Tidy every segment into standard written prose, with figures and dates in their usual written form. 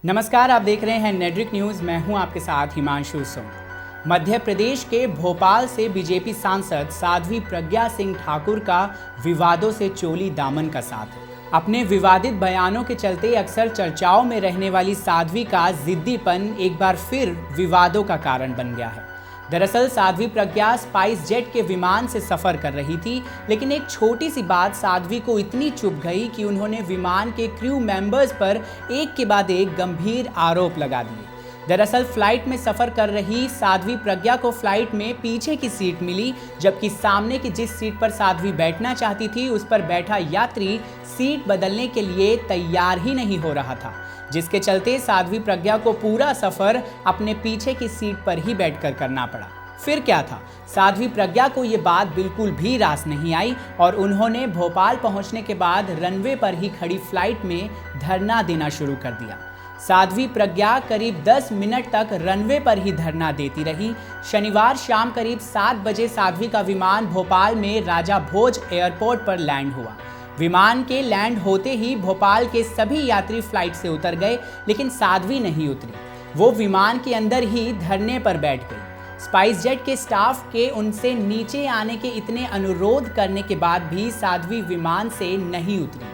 नमस्कार, आप देख रहे हैं नेड्रिक न्यूज़। मैं हूं आपके साथ हिमांशु सोम। मध्य प्रदेश के भोपाल से बीजेपी सांसद साध्वी प्रज्ञा सिंह ठाकुर का विवादों से चोली दामन का साथ है। अपने विवादित बयानों के चलते अक्सर चर्चाओं में रहने वाली साध्वी का जिद्दीपन एक बार फिर विवादों का कारण बन गया है। दरअसल साध्वी प्रज्ञा स्पाइस जेट के विमान से सफर कर रही थी, लेकिन एक छोटी सी बात साध्वी को इतनी चुभ गई कि उन्होंने विमान के क्रू मेंबर्स पर एक के बाद एक गंभीर आरोप लगा दिए। दरअसल फ्लाइट में सफर कर रही साध्वी प्रज्ञा को फ्लाइट में पीछे की सीट मिली, जबकि सामने की जिस सीट पर साध्वी बैठना चाहती थी उस पर बैठा यात्री सीट बदलने के लिए तैयार ही नहीं हो रहा था, जिसके चलते साध्वी प्रज्ञा को पूरा सफर अपने पीछे की सीट पर ही बैठकर करना पड़ा। फिर क्या था, साध्वी प्रज्ञा को ये बात बिल्कुल भी रास नहीं आई और उन्होंने भोपाल पहुंचने के बाद रनवे पर ही खड़ी फ्लाइट में धरना देना शुरू कर दिया। साध्वी प्रज्ञा करीब 10 मिनट तक रनवे पर ही धरना देती रही। शनिवार शाम करीब 7 बजे साध्वी का विमान भोपाल में राजा भोज एयरपोर्ट पर लैंड हुआ। विमान के लैंड होते ही भोपाल के सभी यात्री फ्लाइट से उतर गए, लेकिन साध्वी नहीं उतरी। वो विमान के अंदर ही धरने पर बैठ गई। स्पाइस जेट के स्टाफ के उनसे नीचे आने के इतने अनुरोध करने के बाद भी साध्वी विमान से नहीं उतरी।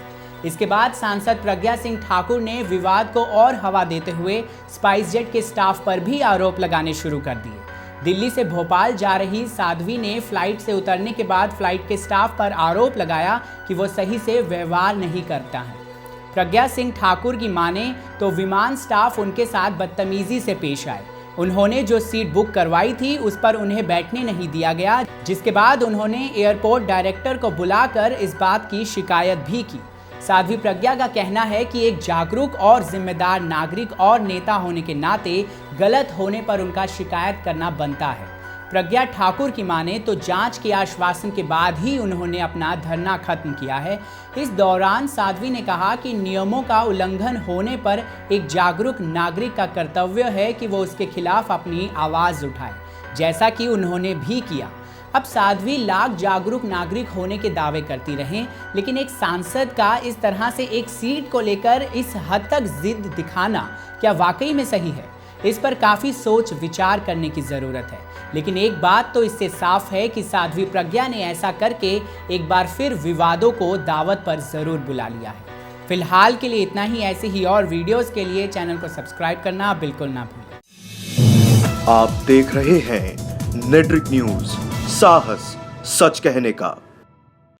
इसके बाद सांसद प्रज्ञा सिंह ठाकुर ने विवाद को और हवा देते हुए स्पाइस जेट के स्टाफ पर भी आरोप लगाने शुरू कर दिए। दिल्ली से भोपाल जा रही साध्वी ने फ्लाइट से उतरने के बाद फ्लाइट के स्टाफ पर आरोप लगाया कि वो सही से व्यवहार नहीं करता है। प्रज्ञा सिंह ठाकुर की माने तो विमान स्टाफ उनके साथ बदतमीजी से पेश आए। उन्होंने जो सीट बुक करवाई थी उस पर उन्हें बैठने नहीं दिया गया, जिसके बाद उन्होंने एयरपोर्ट डायरेक्टर को बुलाकर इस बात की शिकायत भी की। साध्वी प्रज्ञा का कहना है कि एक जागरूक और जिम्मेदार नागरिक और नेता होने के नाते गलत होने पर उनका शिकायत करना बनता है। प्रज्ञा ठाकुर की माने तो जांच के आश्वासन के बाद ही उन्होंने अपना धरना खत्म किया है। इस दौरान साध्वी ने कहा कि नियमों का उल्लंघन होने पर एक जागरूक नागरिक का कर्तव्य है कि वो उसके खिलाफ अपनी आवाज़ उठाए, जैसा कि उन्होंने भी किया। अब साध्वी लाख जागरूक नागरिक होने के दावे करती रहें, लेकिन एक सांसद का इस तरह से एक सीट को लेकर इस हद तक जिद दिखाना क्या वाकई में सही है? इस पर काफ़ी सोच विचार करने की ज़रूरत है। लेकिन एक बात तो इससे साफ है कि साध्वी प्रज्ञा ने ऐसा करके एक बार फिर विवादों को दावत पर ज़रूर बुला लिया है। फिलहाल के लिए इतना ही। ऐसे ही और वीडियोस के लिए चैनल को सब्सक्राइब करना बिल्कुल ना भूलें। आप देख रहे हैं नेड्रिक न्यूज़, साहस सच कहने का।